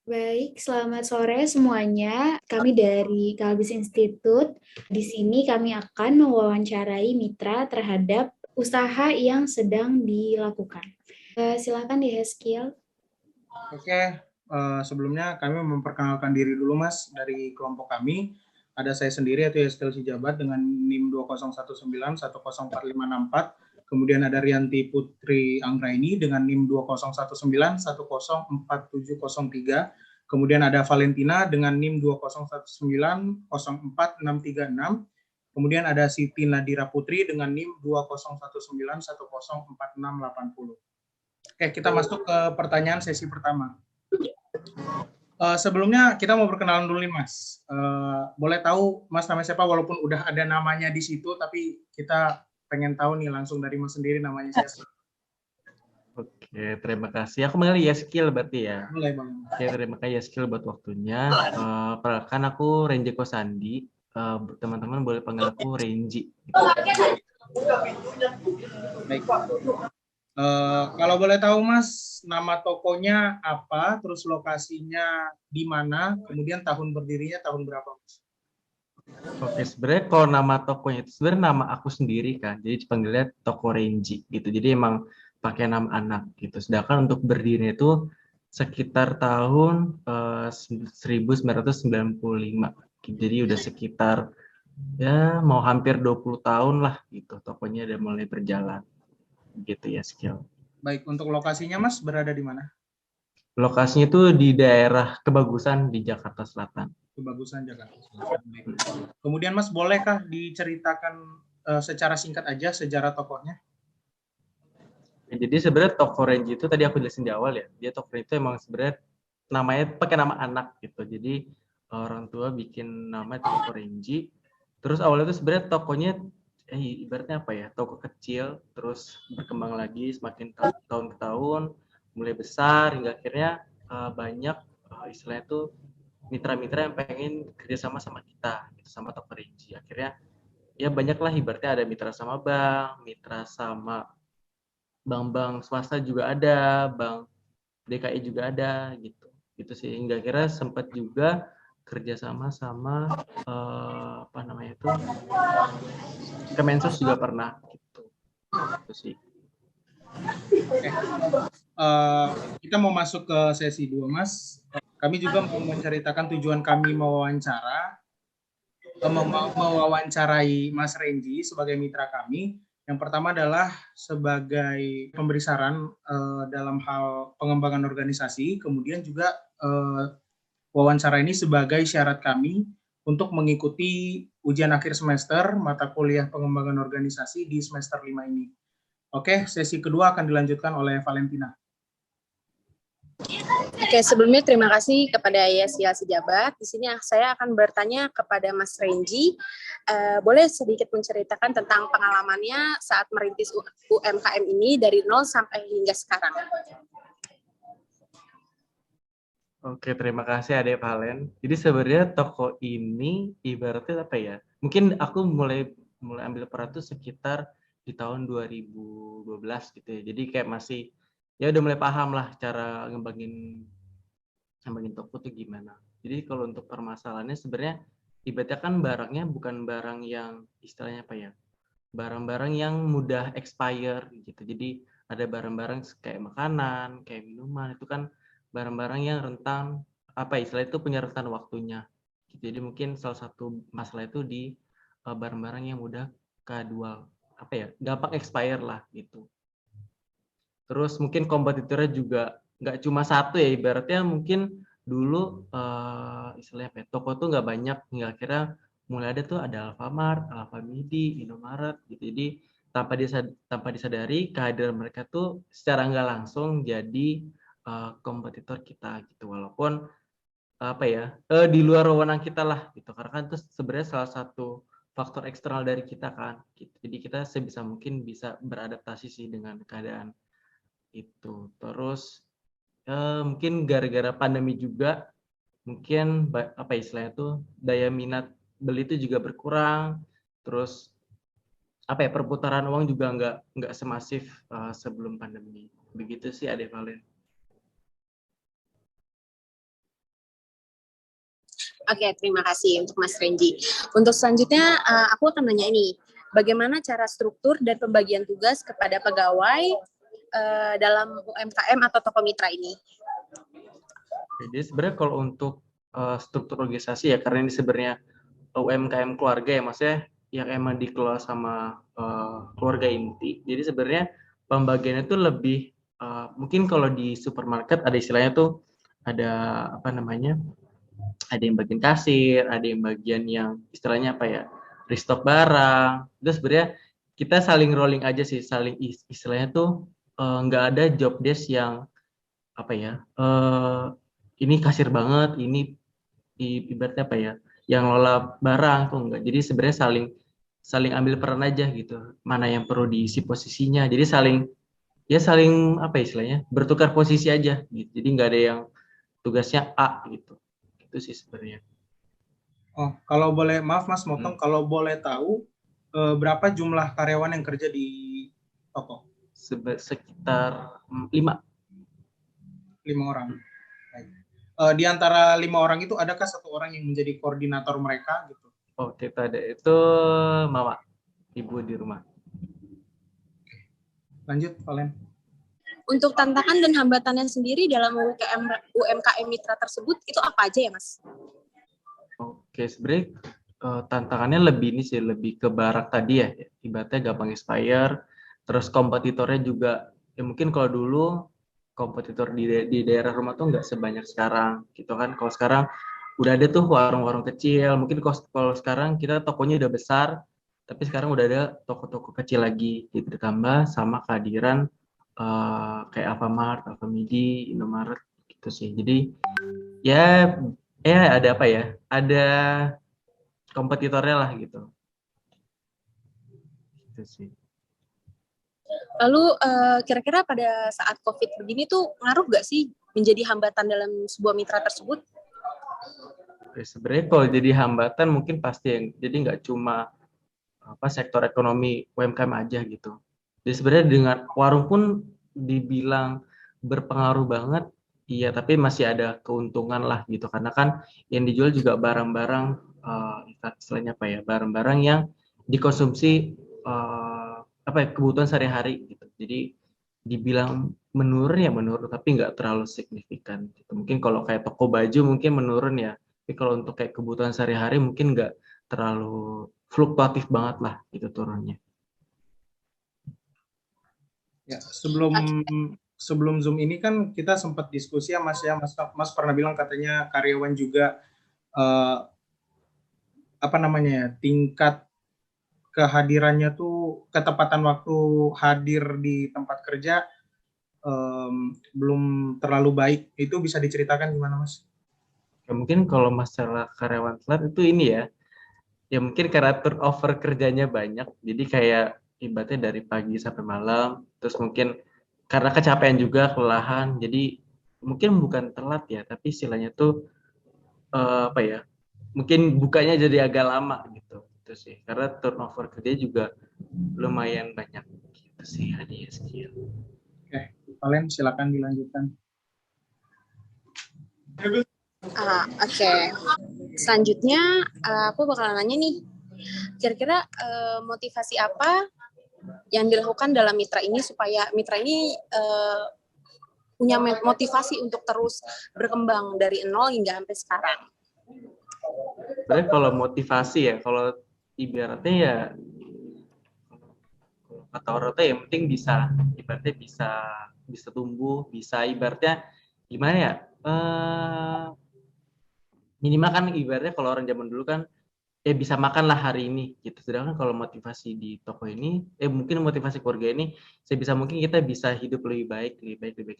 Baik, selamat sore semuanya. Kami dari Kalbis Institute. Di sini kami akan mewawancarai mitra terhadap usaha yang sedang dilakukan. Silakan di Heskiel. Oke, sebelumnya kami memperkenalkan diri dulu Mas dari kelompok kami. Ada saya sendiri yaitu Yeskel Sijabat dengan NIM 2019104564. Kemudian ada Rianti Putri Anggraini dengan NIM 2019104703. Kemudian ada Valentina dengan NIM 2019046636. Kemudian ada Siti Nadira Putri dengan NIM 2019104680. Oke, kita masuk ke pertanyaan sesi pertama. Sebelumnya kita mau perkenalan dulu nih Mas. Boleh tahu Mas namanya siapa walaupun udah ada namanya di situ, tapi kita pengen tahu nih langsung dari Mas sendiri namanya siapa. Oke, terima kasih. Aku manggil Yeskil berarti ya. Boleh Bang. Oke, terima kasih Yeskil buat waktunya. Perkenalkan aku Renji Kosandi. Teman-teman boleh panggil aku Renji. Baik. Kalau boleh tahu Mas, nama tokonya apa, terus lokasinya di mana, kemudian tahun berdirinya tahun berapa Mas? Oke, sebenarnya kalau nama tokonya itu sebenarnya nama aku sendiri kan, jadi dipanggilnya Toko Renji gitu. Jadi emang pakai nama anak gitu. Sedangkan untuk berdirinya itu sekitar tahun 1995. Jadi udah sekitar ya mau hampir 20 tahun lah gitu. Tokonya udah mulai berjalan gitu ya skill. Baik, untuk lokasinya Mas berada di mana? Lokasinya itu di daerah Kebagusan di Jakarta Selatan. Kebagusan Jakarta Selatan. Kemudian Mas bolehkah diceritakan secara singkat aja sejarah tokohnya? Jadi sebenarnya Toko Renji itu tadi aku jelasin di awal ya. Dia Toko Renji itu emang sebenarnya namanya pakai nama anak gitu. Jadi orang tua bikin nama Toko Renji. Terus awalnya itu sebenarnya tokonya ibaratnya apa ya? Toko kecil terus berkembang lagi semakin tahun ke tahun, mulai besar hingga akhirnya banyak istilahnya itu mitra-mitra yang pengen kerjasama sama kita gitu, sama Toko Renji. Akhirnya ya banyak lah ibaratnya ada mitra sama bank, mitra sama bank-bank swasta juga ada, bank DKI juga ada gitu. Gitu sih. Hingga akhirnya sempat juga kerjasama sama apa namanya itu Kemensos juga pernah gitu. Itu sih. Oke. Kita mau masuk ke sesi 2 Mas. Kami juga mau menceritakan tujuan kami mewawancarai Mas Renji sebagai mitra kami. Yang pertama adalah sebagai pemberi saran dalam hal pengembangan organisasi, kemudian juga wawancara ini sebagai syarat kami untuk mengikuti ujian akhir semester mata kuliah pengembangan organisasi di semester 5 ini. Oke, sesi kedua akan dilanjutkan oleh Valentina. Oke, sebelumnya terima kasih kepada Yesya Sijabat. Di sini saya akan bertanya kepada Mas Renji. Boleh sedikit menceritakan tentang pengalamannya saat merintis UMKM ini dari nol sampai hingga sekarang. Oke, terima kasih Ade Valen. Jadi sebenarnya toko ini ibaratnya apa ya? Mungkin aku mulai ambil peran tuh sekitar di tahun 2012 gitu ya. Jadi kayak masih ya udah mulai paham lah cara ngembangin toko tuh gimana. Jadi kalau untuk permasalahannya sebenarnya ibaratnya kan barangnya bukan barang yang istilahnya apa ya? Barang-barang yang mudah expire gitu. Jadi ada barang-barang kayak makanan, kayak minuman itu kan barang-barang yang rentan apa istilah itu punya rentan waktunya. Jadi mungkin salah satu masalah itu di barang-barang yang mudah kedual apa ya gampang expire lah gitu. Terus mungkin kompetitornya juga nggak cuma satu ya ibaratnya mungkin dulu istilahnya apa ya, toko tuh nggak banyak hingga akhirnya mulai ada tuh ada Alfamart, Alfamidi, Indomaret gitu. Jadi tanpa disadari kehadiran mereka tuh secara nggak langsung jadi kompetitor kita gitu walaupun apa ya di luar wewenang kita lah gitu karena kan itu sebenarnya salah satu faktor eksternal dari kita kan gitu. Jadi kita sebisa mungkin bisa beradaptasi sih dengan keadaan itu. Terus mungkin gara-gara pandemi juga mungkin apa istilahnya tuh daya minat beli itu juga berkurang. Terus apa ya perputaran uang juga nggak semasif sebelum pandemi. Begitu sih Ade Valen. Oke, terima kasih untuk Mas Renji. Untuk selanjutnya, aku akan nanya ini, bagaimana cara struktur dan pembagian tugas kepada pegawai dalam UMKM atau toko mitra ini? Jadi sebenarnya kalau untuk struktur organisasi ya, karena ini sebenarnya UMKM keluarga ya, maksudnya yang emang dikelola sama keluarga inti. Jadi sebenarnya pembagiannya itu lebih mungkin kalau di supermarket ada istilahnya tuh ada apa namanya? Ada yang bagian kasir, ada yang bagian yang istilahnya apa ya? Restock barang. Terus sebenarnya kita saling rolling aja sih, saling istilahnya tuh nggak ada job desk yang apa ya? Ini kasir banget, ini ibaratnya apa ya? Yang lola barang tuh enggak. Jadi sebenarnya saling ambil peran aja gitu. Mana yang perlu diisi posisinya. Jadi saling apa ya istilahnya? Bertukar posisi aja gitu. Jadi nggak ada yang tugasnya A gitu. Itu sih sebenarnya. Oh, kalau boleh, maaf Mas motong, kalau boleh tahu berapa jumlah karyawan yang kerja di toko? Sekitar 5. 5 orang. Baik. Di antara 5 orang itu adakah satu orang yang menjadi koordinator mereka gitu? Oh, kita ada itu Mama, ibu di rumah. Lanjut, Valen. Untuk tantangan dan hambatannya sendiri dalam UMKM mitra tersebut itu apa aja ya, Mas? Oke, sebenarnya tantangannya lebih ini sih, lebih ke barak tadi ya, ibaratnya gampang expire, terus kompetitornya juga, ya mungkin kalau dulu kompetitor di daerah rumah tuh nggak sebanyak sekarang, gitu kan. Kalau sekarang udah ada tuh warung-warung kecil, mungkin kalau sekarang kita tokonya udah besar, tapi sekarang udah ada toko-toko kecil lagi, gitu, ditambah sama kehadiran kayak Alfamart, Alfamidi, Indomaret, gitu sih. Jadi ya ada apa ya? Ada kompetitornya lah gitu. Itu sih. Lalu kira-kira pada saat COVID begini tuh ngaruh nggak sih menjadi hambatan dalam sebuah mitra tersebut? Oke, sebenarnya kalau jadi hambatan mungkin pasti yang jadi nggak cuma sektor ekonomi UMKM aja gitu. Jadi sebenarnya dengan warung pun dibilang berpengaruh banget, iya, tapi masih ada keuntungan lah gitu, karena kan yang dijual juga barang-barang istilahnya apa ya, barang-barang yang dikonsumsi kebutuhan sehari-hari gitu. Jadi dibilang menurun ya menurun, tapi nggak terlalu signifikan gitu. Mungkin kalau kayak toko baju mungkin menurun ya, tapi kalau untuk kayak kebutuhan sehari-hari mungkin nggak terlalu fluktuatif banget lah gitu turunnya. Ya, sebelum Zoom ini kan kita sempat diskusi ya Mas, Mas pernah bilang katanya karyawan juga tingkat kehadirannya tuh, ketepatan waktu hadir di tempat kerja belum terlalu baik. Itu bisa diceritakan gimana Mas? Ya, mungkin kalau masalah karyawan telat itu ini ya mungkin karena turnover kerjanya banyak, jadi kayak ibaratnya dari pagi sampai malam, terus mungkin karena kecapean juga, kelelahan, jadi mungkin bukan telat ya, tapi istilahnya tuh mungkin bukanya jadi agak lama gitu, itu sih, karena turnover kerja juga lumayan banyak gitu sih, hadiah sekian. Oke, kalian silakan dilanjutkan. Oke. Selanjutnya aku bakal nanya nih, kira-kira motivasi apa yang dilakukan dalam mitra ini supaya mitra ini punya motivasi untuk terus berkembang dari nol hingga sampai sekarang? Sebenarnya kalau motivasi ya, kalau ibaratnya ya kata orang tuh yang penting bisa, ibaratnya bisa tumbuh, bisa ibaratnya gimana ya, minimal kan ibaratnya kalau orang zaman dulu kan bisa makan lah hari ini gitu. Sedangkan kalau motivasi di toko ini mungkin motivasi keluarga ini sebisa mungkin kita bisa hidup lebih baik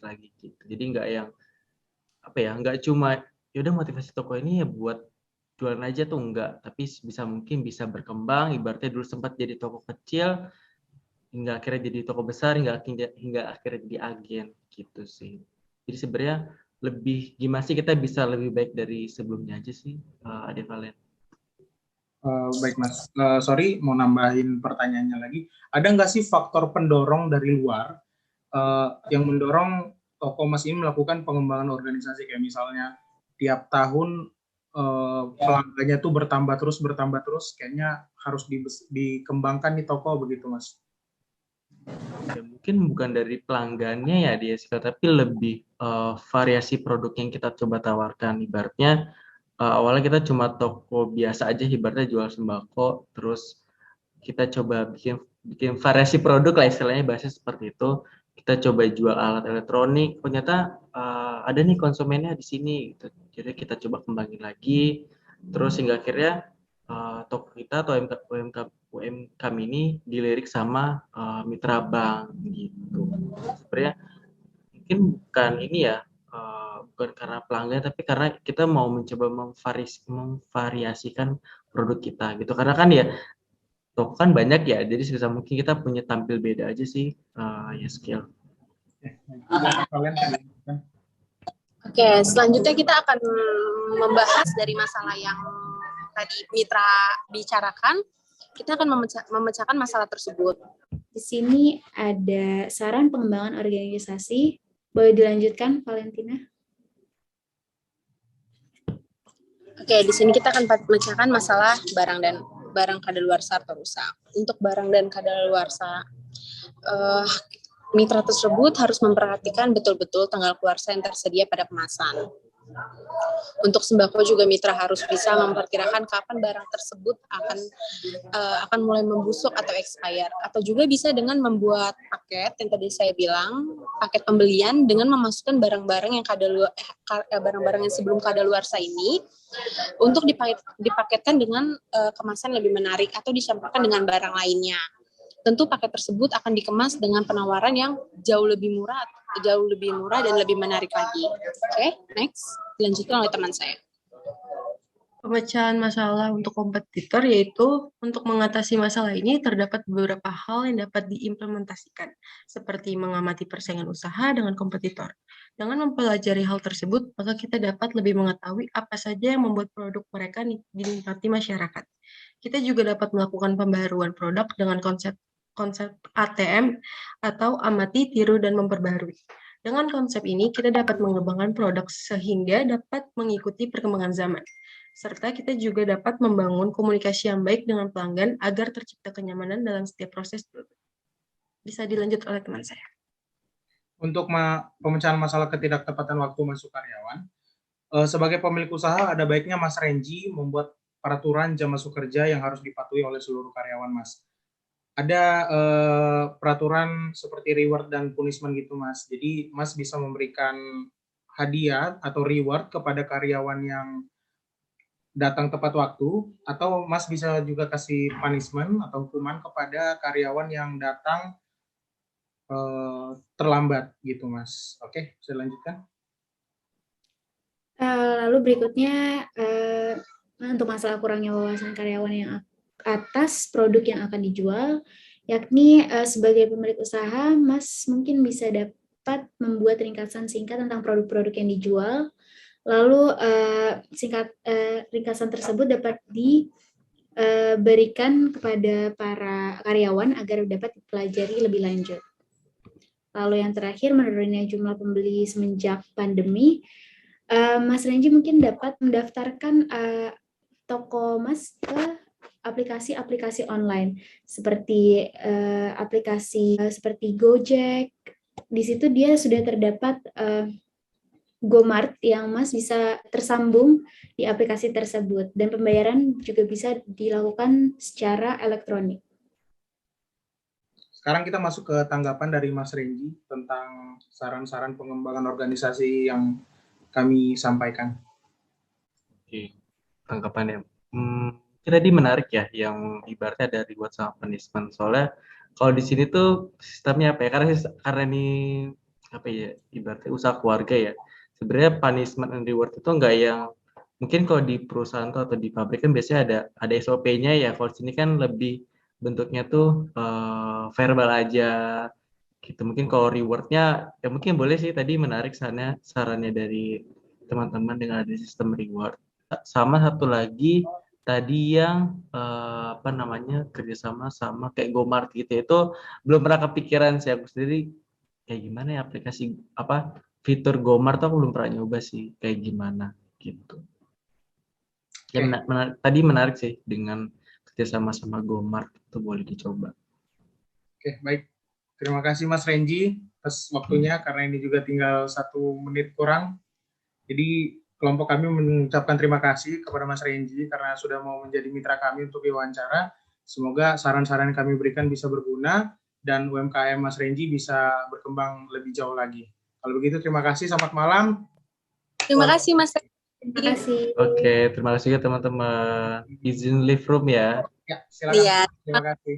lagi gitu. Jadi nggak yang nggak cuma yaudah motivasi toko ini ya buat jualan aja tuh enggak, tapi bisa mungkin bisa berkembang, ibaratnya dulu sempat jadi toko kecil hingga akhirnya jadi toko besar, hingga akhirnya jadi agen gitu sih. Jadi sebenarnya lebih gimana sih kita bisa lebih baik dari sebelumnya aja sih, Ade Valen. Baik Mas, sorry mau nambahin pertanyaannya lagi. Ada nggak sih faktor pendorong dari luar yang mendorong toko Mas ini melakukan pengembangan organisasi, kayak misalnya tiap tahun pelanggannya tuh bertambah terus, kayaknya harus dikembangkan nih toko begitu Mas. Ya, mungkin bukan dari pelanggannya ya dia, tapi lebih variasi produk yang kita coba tawarkan. Ibaratnya awalnya kita cuma toko biasa aja, ibaratnya jual sembako, terus kita coba bikin variasi produk lah, istilahnya bahasa seperti itu. Kita coba jual alat elektronik, ternyata ada nih konsumennya di sini gitu. Jadi kita coba kembangin lagi, terus hingga akhirnya toko kita atau UMKM ini dilirik sama mitra bank gitu. Sebenarnya mungkin bukan ini ya, bukan karena pelanggan, tapi karena kita mau mencoba memvariasikan produk kita gitu. Karena kan ya toko kan banyak ya, jadi sebisa mungkin kita punya tampil beda aja sih, ya skill. Oke, selanjutnya kita akan membahas dari masalah yang tadi Mitra bicarakan. Kita akan memecahkan masalah tersebut. Di sini ada saran pengembangan organisasi. Boleh dilanjutkan, Valentina? Oke, di sini kita akan memecahkan masalah barang kadaluarsa atau rusak. Untuk barang dan kadaluarsa, mitra tersebut harus memperhatikan betul-betul tanggal keluarsa yang tersedia pada kemasan. Untuk sembako juga mitra harus bisa memperkirakan kapan barang tersebut akan mulai membusuk atau expire, atau juga bisa dengan membuat paket yang tadi saya bilang, paket pembelian dengan memasukkan barang-barang yang sebelum kadaluarsa ini untuk dipaketkan dengan kemasan lebih menarik atau dicampurkan dengan barang lainnya. Tentu paket tersebut akan dikemas dengan penawaran yang jauh lebih murah dan lebih menarik lagi. Oke, next. Dilanjutkan oleh teman saya. Pemecahan masalah untuk kompetitor, yaitu untuk mengatasi masalah ini terdapat beberapa hal yang dapat diimplementasikan, seperti mengamati persaingan usaha dengan kompetitor. Dengan mempelajari hal tersebut, maka kita dapat lebih mengetahui apa saja yang membuat produk mereka dinikmati masyarakat. Kita juga dapat melakukan pembaruan produk dengan konsep ATM atau amati, tiru, dan memperbarui. Dengan konsep ini, kita dapat mengembangkan produk sehingga dapat mengikuti perkembangan zaman. Serta kita juga dapat membangun komunikasi yang baik dengan pelanggan agar tercipta kenyamanan dalam setiap proses. Bisa dilanjut oleh teman saya. Untuk pemecahan masalah ketidaktepatan waktu masuk karyawan, sebagai pemilik usaha ada baiknya Mas Renji membuat peraturan jam masuk kerja yang harus dipatuhi oleh seluruh karyawan, Mas. Ada peraturan seperti reward dan punishment gitu, Mas. Jadi Mas bisa memberikan hadiah atau reward kepada karyawan yang datang tepat waktu, atau Mas bisa juga kasih punishment atau hukuman kepada karyawan yang datang terlambat gitu, Mas. Oke, bisa lanjutkan. Lalu berikutnya untuk masalah kurangnya wawasan karyawan yang atas produk yang akan dijual, yakni sebagai pemilik usaha, Mas mungkin bisa dapat membuat ringkasan singkat tentang produk-produk yang dijual. Lalu ringkasan tersebut dapat diberikan kepada para karyawan agar dapat dipelajari lebih lanjut. Lalu yang terakhir, menurunnya jumlah pembeli semenjak pandemi, Mas Renji mungkin dapat mendaftarkan toko Mas ke aplikasi-aplikasi online seperti aplikasi seperti Gojek. Di situ dia sudah terdapat GoMart yang Mas bisa tersambung di aplikasi tersebut, dan pembayaran juga bisa dilakukan secara elektronik. Sekarang kita masuk ke tanggapan dari Mas Renji tentang saran-saran pengembangan organisasi yang kami sampaikan. Oke, tanggapannya. Tadi menarik ya, yang ibaratnya ada reward sama punishment. Soalnya kalau di sini tuh sistemnya apa ya? Karena ini apa ya? Ibaratnya usaha keluarga ya. Sebenarnya punishment and reward itu enggak yang mungkin kalau di perusahaan tuh atau di pabrik kan biasanya ada SOP-nya ya. Kalau di sini kan lebih bentuknya tuh verbal aja gitu. Mungkin kalau rewardnya ya mungkin boleh sih, tadi menarik sarannya dari teman-teman dengan ada sistem reward. Sama satu lagi tadi yang kerjasama sama kayak GoMart gitu, itu belum pernah kepikiran sih aku sendiri kayak gimana ya aplikasi fitur GoMart tuh aku belum pernah nyoba sih kayak gimana gitu. Ya, tadi menarik sih dengan kerjasama sama Gomart, itu boleh dicoba. Oke, baik. Terima kasih Mas Renji atas waktunya, karena ini juga tinggal 1 menit kurang. Jadi kelompok kami mengucapkan terima kasih kepada Mas Renji karena sudah mau menjadi mitra kami untuk diwawancara. Semoga saran-saran yang kami berikan bisa berguna dan UMKM Mas Renji bisa berkembang lebih jauh lagi. Kalau begitu terima kasih, selamat malam. Terima kasih Mas. Terima kasih. Oke, terima kasih juga teman-teman. Izin live room ya. Ya, silakan. Iya. Terima kasih.